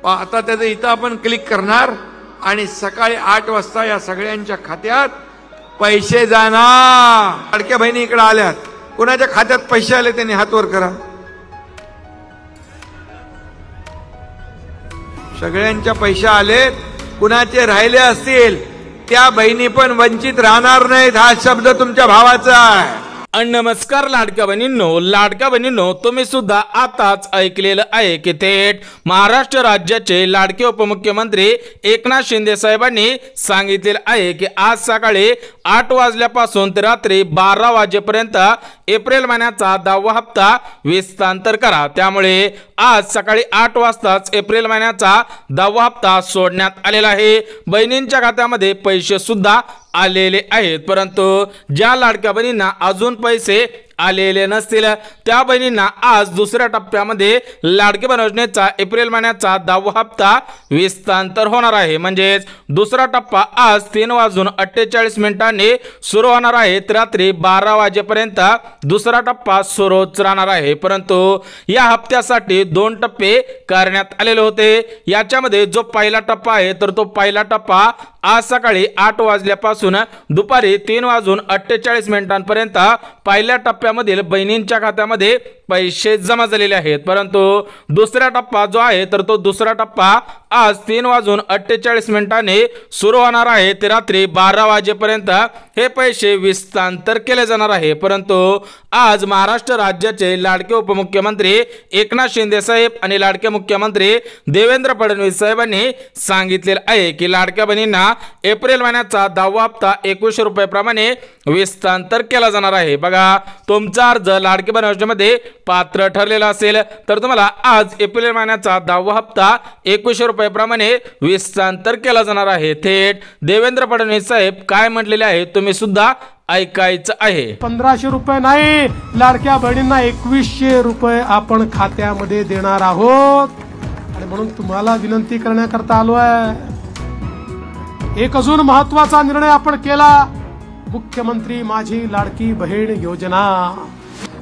आता त्याचं इथं आपण क्लिक करणार आणि सकाळी 8 वाजता या सगळ्यांच्या खात्यात पैसे जाणार। लाडक्या बहिणी इकडे आल्यात, कुणाच्या खात्यात पैसे आले त्यांनी हात वर करा। सगळ्यांच्या पैसे आलेत, कुणाचे राहिले असतील त्या बहिणी पण वंचित राहणार नाहीत, हा शब्द तुमच्या भावाचा आहे। नमस्कार लाडक्या बहिणींनो, तुम्ही सुद्धा आताच ऐकलेलं आहे की थेट महाराष्ट्र राज्याचे लाडके उपमुख्यमंत्री एकनाथ शिंदे साहेबांनी सांगितलेलं आहे की आज सकाळी 8 वाजल्यापासून ते रात्री 12 वाजेपर्यंत एप्रिल महिन्याचा 10वा हप्ता विस्तांतर करा। त्यामुळे आज सकाळी 8 वाजताच एप्रिल महिन्याचा 10वा हप्ता सोडण्यात आलेला आहे। बहिणींच्या खात्यामध्ये पैसे सुद्धा आलेले आहेत, परंतु ज्या लाडक्या बहिणींना अजून पैसे आलेले नसतील त्या बहिणींना आज दुसऱ्या टप्प्यामध्ये लाडकी बहीण योजनेचा एप्रिल महिन्याचा 10वा हप्ता विस्तांतर होणार आहे। म्हणजेच दुसरा टप्पा आज 3:48 सुरू होणार आहे, रात्री 12 वाजेपर्यंत दुसरा टप्पा सुरूच राहणार आहे। परंतु या हप्त्यासाठी 2 टप्पे करण्यात आलेले होते। याच्यामध्ये जो पहिला टप्पा आहे तर तो पहिला टप्पा आज सकाळी 8 वाजल्यापासून दुपारी 3:48 पर्यंत पहिल्या टप्प्यामधील बहिणींच्या खात्यामध्ये पैसे जमा झालेले आहेत। परंतु दुसरा टप्पा जो आहे तर तो दुसरा टप्पा आज 3:48 सुरू होणार आहे, ते रात्री 12 वाजेपर्यंत हे पैसे विस्तांतर केले जाणार आहे। परंतु आज महाराष्ट्र राज्याचे लाडके उपमुख्यमंत्री एकनाथ शिंदे साहेब आणि लाडके मुख्यमंत्री देवेंद्र फडणवीस साहेबांनी सांगितलेलं आहे की लाडक्या बहिणींना एप्रिल महिन्याचा 10वा हप्ता 2100 रुपये प्रमाणे विस्तांतर केला जाणार आहे। बघा, तुमचा अर्ज लाडकी बहीण योजनेमध्ये पात्र ठरलेला असेल तर तुम्हाला आज एप्रिल महिन्याचा 10वा हप्ता 2100 रुपये प्रमाणे विस्तांतर केला जाणार आहे। थेट देवेंद्र फडणवीस साहेब काय म्हटलेले आहे तुम्ही सुद्धा ऐकायचं आहे। 1500 रुपये नाही, लाडक्या बहिणींना 2100 रुपये आपण खात्यामध्ये देणार आहोत आणि म्हणून तुम्हाला विनंती करण्याकरता आलो आहे। एक अजून महत्त्वाचा निर्णय आपण केला, मुख्यमंत्री माझी लाडकी बहीण योजना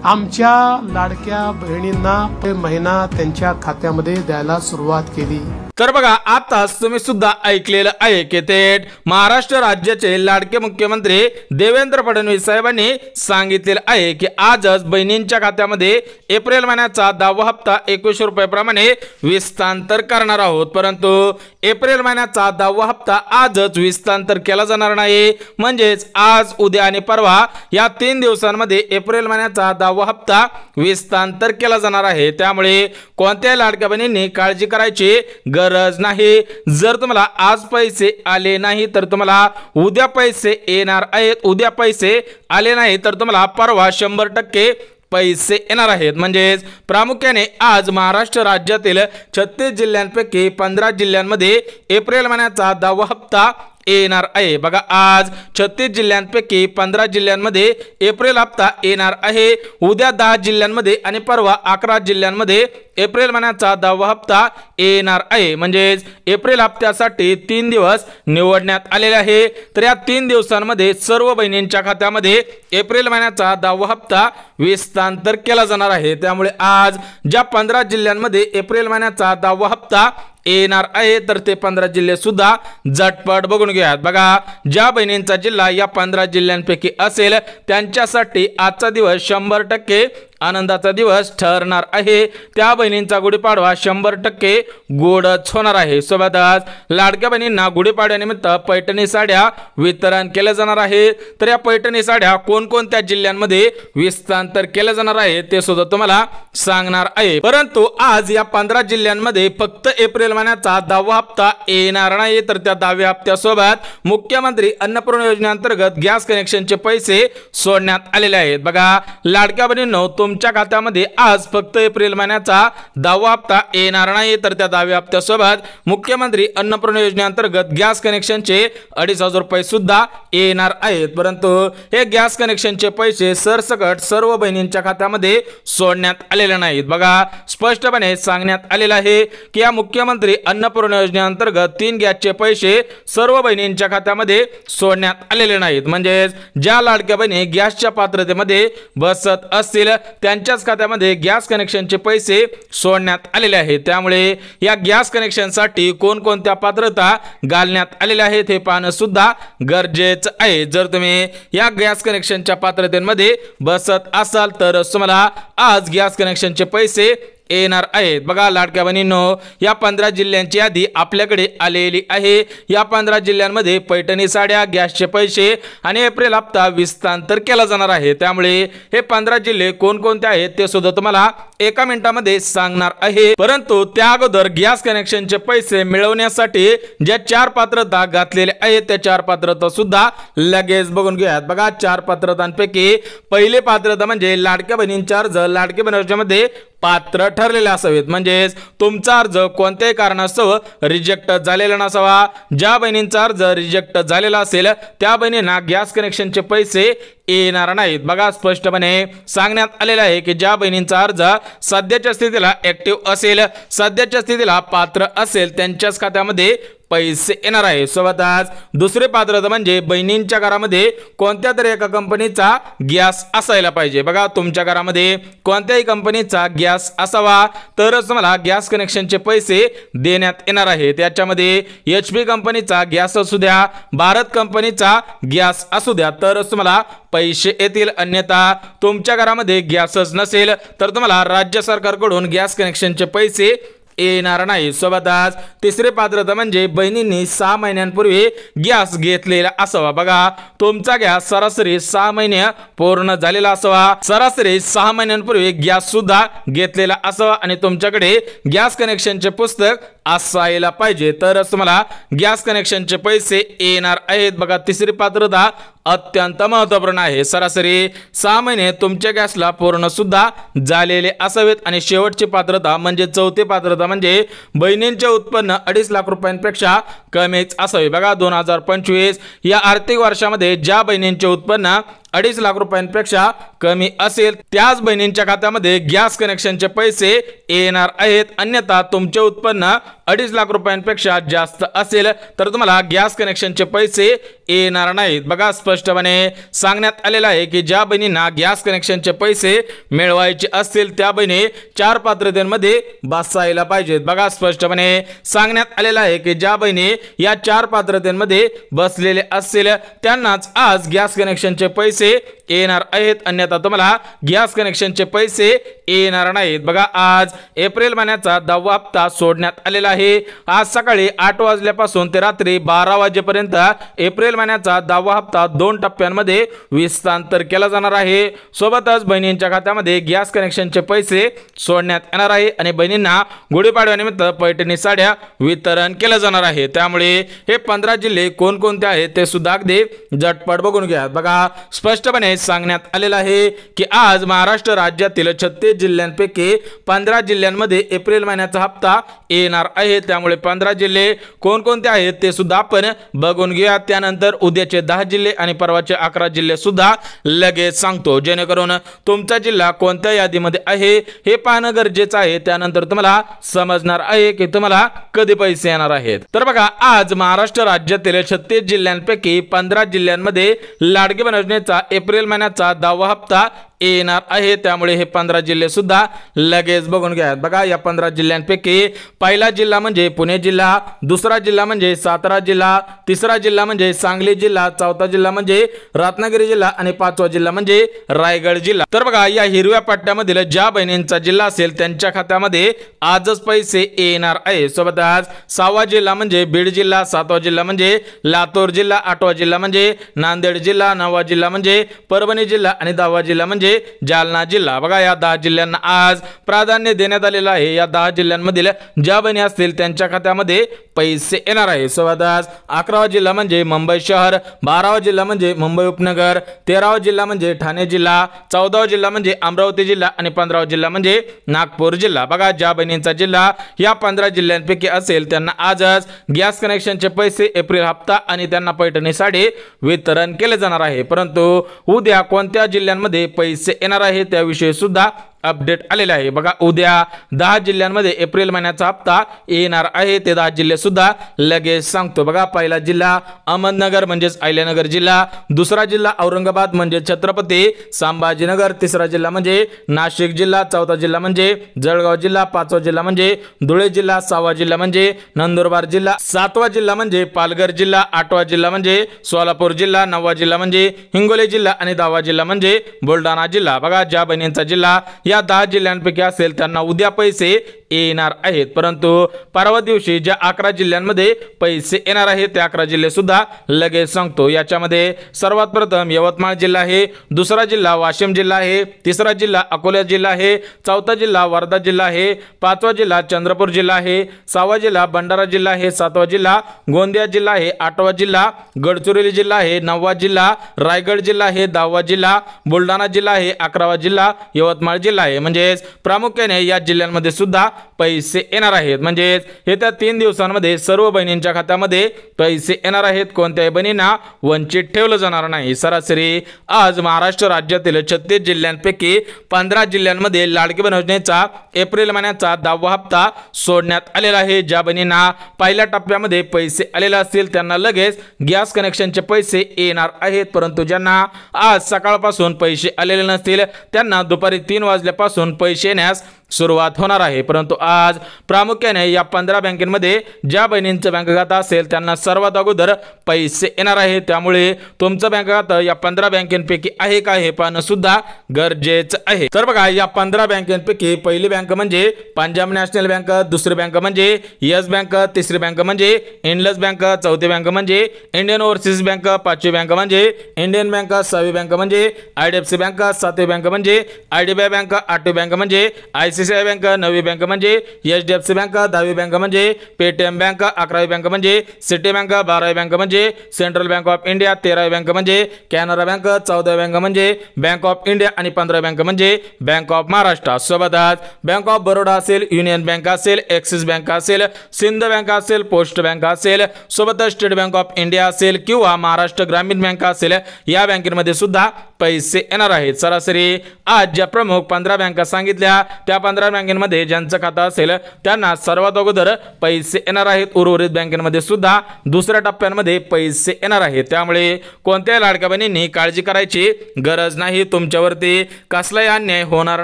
आमच्या लाडक्या बहिणींना महिना त्यांच्या खात्यामध्ये द्यायला सुरुवात केली। तर बघा, आताच तुम्ही सुद्धा ऐकलेलं आहे की थेट महाराष्ट्र राज्याचे लाडके मुख्यमंत्री देवेंद्र फडणवीस साहेबांनी सांगितलेलं आहे की आजच बहिणींच्या खात्यामध्ये एप्रिल महिन्याचा 10वा हप्ता 2100 रुपये प्रमाणे विस्तांतर करणार आहोत। परंतु एप्रिल महिन्याचा 10वा हप्ता आजच विस्तांतर केला जाणार नाही, म्हणजेच आज, उद्या आणि परवा या 3 दिवसांमध्ये एप्रिल महिन्याचा 10वा हप्ता विस्तांतर केला जाणार आहे। त्यामुळे कोणत्याही लाडक्या बहिणींनी काळजी करायची गरज नाही। जर तुम्हाला आज पैसे आले नाही तर तुम्हाला उद्या पैसे येणार आहेत, उद्या पैसे आले नाही तर तुम्हाला परवा 100% पैसे येणार आहेत। म्हणजेच प्रामुख्याने आज महाराष्ट्र राज्यातील 36 जिल्ह्यांपैकी 15 जिल्ह्यांमध्ये एप्रिल महिन्याचा 10वा हप्ता येणार आहे। बघा, आज 36 जिल्ह्यांपैकी 15 जिल्ह्यांमध्ये एप्रिल हप्ता येणार आहे। उद्या 10 जिल्ह्यांमध्ये आणि परवा 11 जिल्ह्यांमध्ये एप्रिल महिन्याचा 10वा हप्ता येणार आहे। म्हणजेच एप्रिल हप्त्यासाठी 3 दिवस निवडण्यात आलेले आहे। तर या 3 दिवसांमध्ये सर्व बहिणींच्या खात्यामध्ये एप्रिल महिन्याचा 10वा हप्ता विस्तांतर केला जाणार आहे। त्यामुळे आज ज्या 15 जिल्ह्यांमध्ये एप्रिल महिन्याचा 10वा हप्ता येणार आहे तर ते 15 जिल्हे सुद्धा झटपट बघून घ्या। बघा, ज्या बहिणींचा जिल्हा या 15 जिल्ह्यांपैकी असेल त्यांच्यासाठी आजचा दिवस 100% आनंदाचा दिवस ठरणार आहे। त्या बहिणींचा गुढीपाडवा 100% गोडच होणार आहे। सोबतच लाडक्या बहिणींना गुढीपाडव्यानिमित्त पैठणी साड्या वितरण केले जाणार आहे। तर या पैठणी साड्या कोणकोणत्या जिल्ह्यांमध्ये विस्तांतर केले जाणार आहे ते सुद्धा तुम्हाला सांगणार आहे। परंतु आज या 15 जिल्ह्यांमध्ये फक्त एप्रिल महिन्याचा 10वा हप्ता येणार नाही, तर त्या 10व्या हप्त्यासोबत मुख्यमंत्री अन्नपूर्णा योजनेअंतर्गत गॅस कनेक्शनचे पैसे सोडण्यात आलेले आहेत। बघा, लाडक्या बहिणींनो, तुमच्या खात्यामध्ये आज फक्त एप्रिल महिन्याचा 10वा हप्ता येणार नाही, तर त्या 10व्या हप्त्यासोबत मुख्यमंत्री अन्नपूर्णा योजनेअंतर्गत गॅस कनेक्शनचे 2500 रुपये सुद्धा येणार आहेत। परंतु हे गॅस कनेक्शनचे पैसे सरसकट सर्व बहिणींच्या खात्यामध्ये सोडण्यात आलेले नाहीत। बघा, स्पष्टपणे सांगण्यात आलेलं आहे की या मुख्यमंत्री अन्नपूर्णा योजनेअंतर्गत 3 गॅसचे पैसे सर्व बहिणींच्या खात्यामध्ये सोडण्यात आलेले नाहीत। म्हणजे ज्या लाडक्या बहिणी गॅसच्या पात्रतेमध्ये बसत असतील त्यांच्याच खात्यामध्ये गॅस कनेक्शनचे पैसे सोडण्यात आलेले आहेत। त्यामुळे या गॅस कनेक्शनसाठी कोणकोणत्या पात्रता घालण्यात आलेल्या आहेत हे पाहणं सुद्धा गरजेचं आहे। जर तुम्ही या गॅस कनेक्शनच्या पात्रतेमध्ये बसत असाल तर तुम्हाला आज गॅस कनेक्शनचे पैसे येणार आहेत। बघा लाडक्या बहिणींनो, या 15 जिल्ह्यांची यादी आपल्याकडे आलेली आहे। या 15 जिल्ह्यांमध्ये पैठणी साड्या, गॅसचे पैसे आणि एप्रिल हप्ता विस्तांतर केला जाणार आहे। त्यामुळे हे 15 जिल्हे कोणकोणते आहेत ते सुद्धा तुम्हाला एका मिनिटामध्ये सांगणार आहे। परंतु त्या अगोदर गॅस कनेक्शनचे पैसे मिळवण्यासाठी ज्या 4 पात्रता घातलेल्या आहेत त्या 4 पात्रता सुद्धा लगेच बघून घ्या। बघा 4 पात्रतांपैकी पहिली पात्रता म्हणजे लाडक्या बहिणींचा अर्ज लाडकी बहीण योजनेमध्ये पात्र ठरलेले असावेत, म्हणजेच तुमचा अर्ज कोणत्याही कारणास्तव रिजेक्ट झालेला नसावा। ज्या बहिणींचा अर्ज रिजेक्ट झालेला असेल त्या बहिणींना गॅस कनेक्शनचे पैसे येणार नाहीत। बघा स्पष्टपणे सांगण्यात आलेलं आहे की ज्या बहिणींचा अर्ज सध्याच्या स्थितीला ऍक्टिव्ह असेल, सध्याच्या स्थितीला पात्र असेल त्यांच्याच खात्यामध्ये पैसे येणार आहे। सोबतच दुसरी पात्रता म्हणजे बहिणींच्या घरामध्ये कोणत्या तरी एका कंपनीचा गॅस असायला पाहिजे। बघा तुमच्या घरामध्ये कोणत्याही कंपनीचा गॅस असावा तरच तुम्हाला गॅस कनेक्शनचे पैसे देण्यात येणार आहेत। त्याच्यामध्ये HP कंपनीचा गॅस असू द्या, भारत कंपनीचा गॅस असू द्या तरच तुम्हाला पैसे येतील, अन्यथा तुमच्या घरामध्ये गॅसच नसेल तर तुम्हाला राज्य सरकारकडून गॅस कनेक्शनचे पैसे येणार नाही। सोबतच तिसरी पात्रता म्हणजे बहिणींनी 6 महिन्यांपूर्वी गॅस घेतलेला असावा। बघा तुमचा गॅस सरासरी 6 महिने पूर्ण झालेला असावा, सरासरी 6 महिन्यांपूर्वी गॅस सुद्धा घेतलेला असावा आणि तुमच्याकडे गॅस कनेक्शनचे पुस्तक असायला पाहिजे तरच तुम्हाला गॅस कनेक्शनचे पैसे येणार आहेत। बघा तिसरी पात्रता अत्यंत महत्त्वपूर्ण आहे। सरासरी 6 महिने तुमच्या गॅसला पूर्ण सुद्धा झालेले असावेत आणि शेवटची पात्रता म्हणजे चौथी पात्रता म्हणजे बहिणींचे उत्पन्न 2.5 लाख रुपयांपेक्षा कमीच असावे। बघा 2025 या आर्थिक वर्षामध्ये ज्या बहिणींचे उत्पन्न 2.5 लाख रुपयांपेक्षा कमी असेल त्याच बहिणींच्या खात्यामध्ये गॅस कनेक्शनचे पैसे येणार आहेत, अन्यथा तुमचे उत्पन्न 2.5 लाख रुपयांपेक्षा जास्त असेल तर तुम्हाला गॅस कनेक्शनचे पैसे येणार नाहीत। बघा स्पष्टपणे सांगण्यात आलेलं आहे की ज्या बहिणींना गॅस कनेक्शनचे पैसे मिळवायचे असतील त्या बहिणी 4 पात्रतेमध्ये बसायला पाहिजेत। बघा स्पष्टपणे सांगण्यात आलेलं आहे की ज्या बहिणी या 4 पात्रतेमध्ये बसलेले असतील त्यांनाच आज गॅस कनेक्शनचे पैसे येणार आहेत, अन्यथा तुम्हाला गॅस कनेक्शनचे पैसे येणार नाहीत। बघा आज एप्रिल महिन्याचा 10वा हप्ता सोडण्यात आलेला आहे। आज सकाळी 8 वाजल्यापासून ते रात्री 12 वाजेपर्यंत एप्रिल महिन्याचा 10वा हप्ता 2 टप्प्यांमध्ये विस्तांतर केला जाणार आहे। सोबतच बहिणींच्या खात्यामध्ये गॅस कनेक्शनचे पैसे सोडण्यात येणार आहे आणि बहिणींना गुढीपाडव्यानिमित्त पैठणी साड्या वितरण केलं जाणार आहे। त्यामुळे हे 15 जिल्हे कोणकोणते आहेत ते सुद्धा अगदी झटपट बघून घ्या। बघा स्पष्टपणे सांगण्यात आलेलं आहे की आज महाराष्ट्र राज्यातील 36 जिल्ह्यांपैकी 15 जिल्ह्यांमध्ये एप्रिल महिन्याचा हप्ता येणार आहे। त्यामुळे 15 जिल्हे कोणकोणते आहेत ते सुद्धा आपण बघून घेऊया। त्यानंतर उद्याचे 10 जिल्हे आणि परवाचे 11 जिल्हे सुद्धा लगेच सांगतो, जेणेकरून तुमचा जिल्हा कोणत्या यादीमध्ये आहे हे पाहणं गरजेचं आहे। त्यानंतर तुम्हाला समजणार आहे की तुम्हाला कधी पैसे येणार आहेत। तर बघा आज महाराष्ट्र राज्यातील 36 जिल्ह्यांपैकी 15 जिल्ह्यांमध्ये लाडकी बहीण योजनेचा एप्रिल महिन्याचा 10वा हप्ता येणार आहे। त्यामुळे हे 15 जिल्हे सुद्धा लगेच बघून घ्या। बघा या 15 जिल्ह्यांपैकी पहिला जिल्हा म्हणजे पुणे जिल्हा, दुसरा जिल्हा म्हणजे सातारा जिल्हा, तिसरा जिल्हा म्हणजे सांगली जिल्हा, चौथा जिल्हा म्हणजे रत्नागिरी जिल्हा आणि 5वा जिल्हा म्हणजे रायगड जिल्हा। तर बघा या हिरव्या पट्ट्यामधील ज्या बहिणींचा जिल्हा असेल त्यांच्या खात्यामध्ये आजच पैसे येणार आहे। सोबत आज 6वा जिल्हा म्हणजे बीड जिल्हा, 7वा जिल्हा म्हणजे लातूर जिल्हा, 8वा जिल्हा म्हणजे नांदेड जिल्हा, 9वा जिल्हा म्हणजे परभणी जिल्हा आणि 10वा जिल्हा म्हणजे जालना जिल्हा। बघा या 10 जिल्ह्यांना आज प्राधान्य देण्यात आलेलं आहे। या 10 जिल्ह्यांमधील ज्या बहिणी असतील त्यांच्या खात्यामध्ये पैसे येणार आहे। सोबत आज 11वा जिल्हा म्हणजे मुंबई शहर, 12वा जिल्हा म्हणजे मुंबई उपनगर, 13वा जिल्हा म्हणजे ठाणे जिल्हा, 14वा जिल्हा म्हणजे अमरावती जिल्हा आणि 15वा जिल्हा म्हणजे नागपूर जिल्हा। बघा ज्या बहिणींचा जिल्हा या 15 जिल्ह्यांपैकी असेल त्यांना आजच गॅस कनेक्शनचे पैसे एप्रिल हप्ता आणि त्यांना पैठणी साडी वितरण केले जाणार आहे। परंतु उद्या कोणत्या जिल्ह्यांमध्ये पैसे येणार आहे त्याविषयी सुद्धा अपडेट आलेले आहे। बघा उद्या 10 जिल्ह्यांमध्ये एप्रिल महिन्याचा हप्ता येणार आहे, ते 10 जिल्हे सुद्धा लगेच सांगतो। बघा पहिला जिल्हा अहमदनगर म्हणजेच अहिल्यानगर जिल्हा, दुसरा जिल्हा औरंगाबाद म्हणजे छत्रपती संभाजीनगर, तिसरा जिल्हा म्हणजे नाशिक जिल्हा, चौथा जिल्हा म्हणजे जळगाव जिल्हा, पाचवा जिल्हा म्हणजे धुळे जिल्हा, सहावा जिल्हा म्हणजे नंदुरबार जिल्हा, सातवा जिल्हा म्हणजे पालघर जिल्हा, आठवा जिल्हा म्हणजे सोलापूर जिल्हा, नववा जिल्हा म्हणजे हिंगोली जिल्हा आणि 10वा जिल्हा म्हणजे बुलढाणा जिल्हा। बघा ज्या बहिणींचा जिल्हा या 10 जिल्ह्यांपैकी असेल त्यांना उद्या पैसे येणार आहेत, परंतु परवा दिवशी ज्या 11 जिल्ह्यांमध्ये पैसे येणार आहेत त्या 11 जिल्हे सुद्धा लगेच सांगतो। याच्यामध्ये सर्वात प्रथम यवतमाळ जिल्हा आहे, दुसरा जिल्हा वाशिम जिल्हा आहे, तिसरा जिल्हा अकोला जिल्हा आहे, चौथा जिल्हा वर्धा जिल्हा आहे, पाचवा जिल्हा चंद्रपूर जिल्हा आहे, सहावा जिल्हा भंडारा जिल्हा आहे, सातवा जिल्हा गोंदिया जिल्हा आहे, आठवा जिल्हा गडचिरोली जिल्हा आहे, नववा जिल्हा रायगड जिल्हा आहे, 10वा जिल्हा बुलढाणा जिल्हा आहे, 11वा जिल्हा यवतमाळ जिल्हा आहे। म्हणजे प्रामुख्याने या जिल्ह्यांमध्ये सुद्धा पैसे येणार आहेत। म्हणजे येत्या 3 दिवसांमध्ये सर्व बहिणींच्या खात्यामध्ये पैसे येणार आहेत, कोणत्याही बहिणींना वंचित ठेवलं जाणार नाही। सरासरी आज महाराष्ट्र राज्यातील 36 जिल्ह्यांपैकी 15 जिल्ह्यांमध्ये लाडकी बहीण योजनेचा एप्रिल महिन्याचा 10वा हप्ता सोडण्यात आलेला आहे। ज्या बहिणींना पहिल्या टप्प्यामध्ये पैसे आलेले असतील त्यांना लगेच गॅस कनेक्शनचे पैसे येणार आहेत, परंतु ज्यांना आज सकाळपासून पैसे आलेले नसतील त्यांना दुपारी 3 वाजल्यापासून पैसे येण्यास सुरुवात होणार आहे। परंतु आज प्रामुख्याने या 15 बँकेमध्ये ज्या बहिणींचं बँक खातं असेल त्यांना सर्वात अगोदर पैसे येणार आहे, त्यामुळे तुमचं बँक खातं या 15 बँकेपैकी आहे का हे पाहणं सुद्धा गरजेचं आहे। तर बघा या 15 बँकेपैकी पहिली बँक म्हणजे पंजाब नॅशनल बँक, दुसरी बँक म्हणजे येस बँक, तिसरी बँक म्हणजे इंडस बँक, चौथी बँक म्हणजे इंडियन ओव्हरसीज बँक, पाचवी बँक म्हणजे इंडियन बँक, सहावी बँक म्हणजे IDFC बँक, सातवी बँक म्हणजे IDBI बँक, आठवी बँक म्हणजे ICICI बँक, नववी बँक म्हणजे HDFC बँक, 10वी बँक म्हणजे पेटीएम बँक, 11वी बँक म्हणजे सिटी बँक, 12वी बँक म्हणजे सेंट्रल बँक ऑफ इंडिया, 13वी बँक म्हणजे कॅनरा बँक, 14वी बँक म्हणजे बँक ऑफ इंडिया आणि 15वी बँक म्हणजे बँक ऑफ महाराष्ट्र। सोबतच बँक ऑफ बरोडा असेल, युनियन बँक असेल, ॲक्सिस बँक असेल, सिंध बँक असेल, पोस्ट बँक असेल, सोबतच स्टेट बँक ऑफ इंडिया असेल किंवा महाराष्ट्र ग्रामीण बँक असेल, या बँकेमध्ये सुद्धा पैसे येणार आहेत। सरासरी आज ज्या प्रमुख 15 बँका सांगितल्या त्या 15 बँकेमध्ये ज्यांचं खातं असेल त्यांना सर्वात अगोदर पैसे येणार आहेत। उर्वरित बँकेमध्ये सुद्धा दुसऱ्या टप्प्यांमध्ये पैसे येणार आहेत, त्यामुळे कोणत्याही लाडक्या बहिणींनी काळजी करायची गरज नाही, तुमच्यावरती कसलाही अन्याय होणार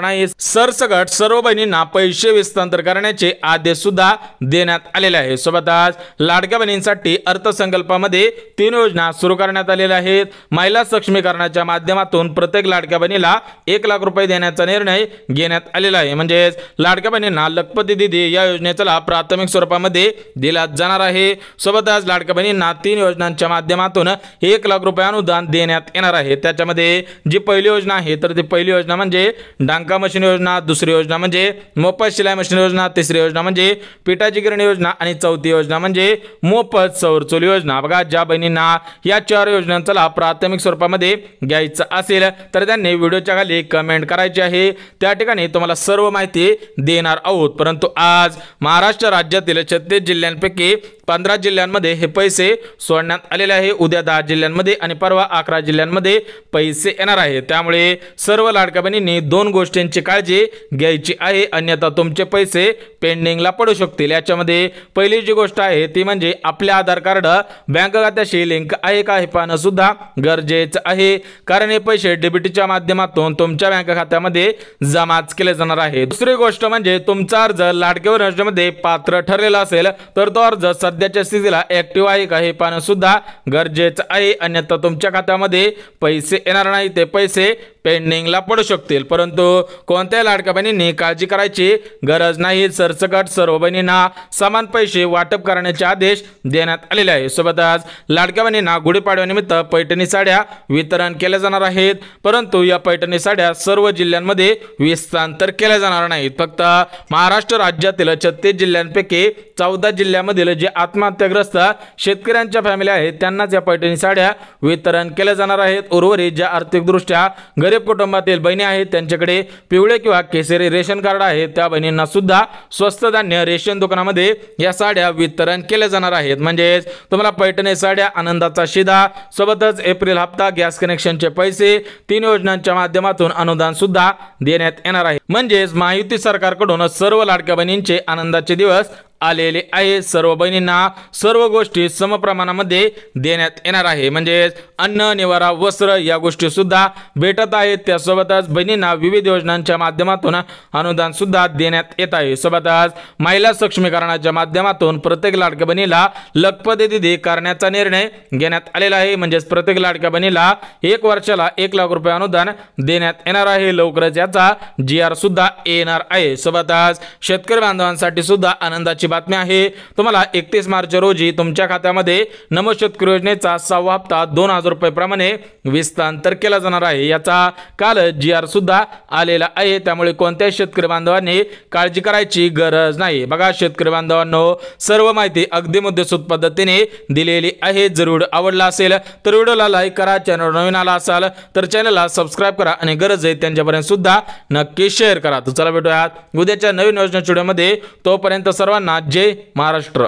नाही। सरसकट सर्व बहिणींना पैसे हस्तांतर करण्याचे आदेश सुद्धा देण्यात आलेले आहेत। सोबतच लाडक्या बहिणींसाठी अर्थसंकल्पामध्ये 3 योजना सुरू करण्यात आलेल्या आहेत। महिला सक्षमीकरणाच्या माध्यमातून प्रत्येक लाडक्या बहिणीला 1 लाख रुपये देण्याचा निर्णय घेण्यात आलेला आहे। म्हणजे लाडक्या बहिणींना लखपती दीदी या योजनेचा लाभ प्राथमिक स्वरूपामध्ये दिला जाणार आहे। सोबतच लाडक्या बहिणींना 3 योजनांच्या माध्यमातून 1 लाख रुपये अनुदान देण्यात येणार आहे। त्याच्यामध्ये जी पहिली योजना आहे तर ती पहिली योजना म्हणजे डांका मशीन योजना, दुसरी योजना म्हणजे मोफत शिलाई मशीन योजना, तिसरी योजना म्हणजे पिठाची गिरणी योजना आणि चौथी योजना म्हणजे मोफत सौर चूल योजना। बघा ज्या बहिणींना या 4 योजनांचा लाभ प्राथमिक स्वरूपामध्ये घ्यायचा असेल तर त्यांनी व्हिडिओच्या खाली कमेंट करायची आहे, त्या ठिकाणी तुम्हाला सर्व माहिती देणार आहोत। परंतु आज महाराष्ट्र राज्यातील 36 जिल्ह्यांपैकी 15 जिल्ह्यांमध्ये हे पैसे सोडण्यात आलेले आहे। उद्या 10 जिल्ह्यांमध्ये आणि परवा 11 जिल्ह्यांमध्ये पैसे येणार आहेत, त्यामुळे सर्व लाडक्या बहिणींनी 2 गोष्टींची काळजी घ्यायची आहे, अन्यथा तुमचे पैसे पेंडिंगला पडू शकतील। याच्यामध्ये पहिली जी गोष्ट आहे ती म्हणजे आपले आधार कार्ड बँक खात्याशी लिंक आहे का हे पाहणं सुद्धा गरजेचं आहे, कारण हे पैसे डीबीटीच्या माध्यमातून तुमच्या बँक खात्यामध्ये जमाच केले जाणार आहे। दुसरी गोष्ट म्हणजे तुमचा अर्ज लाडक्या बहीण योजनेमध्ये पात्र ठरलेला असेल तर तो अर्ज सध्याच्या स्थितीला ऍक्टिव्ह आहे का हे पाहणं सुद्धा गरजेचं आहे, अन्यथा तुमच्या खात्यामध्ये पैसे येणार नाही, ते पैसे पेंडिंगला पडू शकतील। परंतु कोणत्याही लाडक्या बहिणींनी काळजी करायची गरज नाही, सरसकट सर्व बहिणींना समान पैसे वाटप करण्याचे आदेश देण्यात आलेले आहे। सोबतच लाडक्या बहिणींना गुढीपाडव्यानिमित्त पैठणी साड्या वितरण केल्या जाणार आहेत, परंतु या पैठणी साड्या सर्व जिल्ह्यांमध्ये हस्तांतर केल्या जाणार नाहीत। फक्त महाराष्ट्र राज्यातील 36 जिल्ह्यांपैकी 14 जिल्ह्यांमधील जे आत्महत्याग्रस्त शेतकऱ्यांच्या फॅमिली आहेत त्यांनाच या पैठणी साड्या वितरण केल्या जाणार आहेत। उर्वरित ज्या आर्थिकदृष्ट्या गरीब कुटुंबातील बहिणी आहेत त्यांच्याकडे पिवळे किंवा केसरी रेशन कार्ड आहे त्या बहिणींना सुद्धा स्वस्त धान्य रेशन दुकानामध्ये या साड्या वितरण केल्या जाणार आहेत। म्हणजे तुम्हाला पैठणी साड्या, आनंदाचा शिधा, सोबतच एप्रिल हप्ता, गॅस कनेक्शनचे पैसे पैसे 3 योजनांच्या माध्यमातून अनुदान सुद्धा देण्यात येणार आहे. म्हणजेच महायुती सरकारकडून सर्व लाडक्या बहिणींचे आनंदाचे दिवस आलेले आहे. सर्व बहिणींना सर्व गोष्टी समप्रमाणामध्ये देण्यात येणार आहे. म्हणजेच अन्न, निवारा, वस्त्र या गोष्टी सुद्धा भेटत आहेत. त्यासोबतच बहिणींना विविध योजनांच्या माध्यमातून अनुदान सुद्धा देण्यात येत आहे. सोबतच महिला सक्षमीकरणाच्या माध्यमातून प्रत्येक लाडक्या बहिणीला लखपती दिदी करण्याचा निर्णय घेण्यात आलेला आहे. म्हणजेच प्रत्येक लाडक्या बहिणीला 1 वर्षाला 1 लाख रुपये अनुदान देण्यात येणार आहे. लवकरच याचा GR सुद्धा येणार आहे. सोबतच शेतकरी बांधवांसाठी सुद्धा आनंदाची बातमी आहे. तुम्हाला 31 मार्च रोजी तुमच्या खात्यामध्ये नमो शेतकरी योजनेचा 6वा हप्ता 2000 रुपये प्रमाणे विस्तांतर केला जाणार आहे. याचा काल GR सुद्धा आलेला आहे. त्यामुळे कोणत्याही शेतकरी बांधवांनी काळजी करायची गरज नाही. बघा शेतकरी बांधवांनो, सर्व माहिती अगदी मुद्देसूद पद्धतीने दिलेली आहे. जर व्हिडिओ आवडला असेल तर व्हिडिओला लाईक करा. चॅनल नवीन आला असाल तर चॅनलला सबस्क्राईब करा आणि गरज आहे त्यांच्यापर्यंत सुद्धा नक्की शेअर करा. तर चला भेटूयात उद्याच्या नवीन योजनेच्या व्हिडिओमध्ये. तोपर्यंत सर्वांना जय महाराष्ट्र.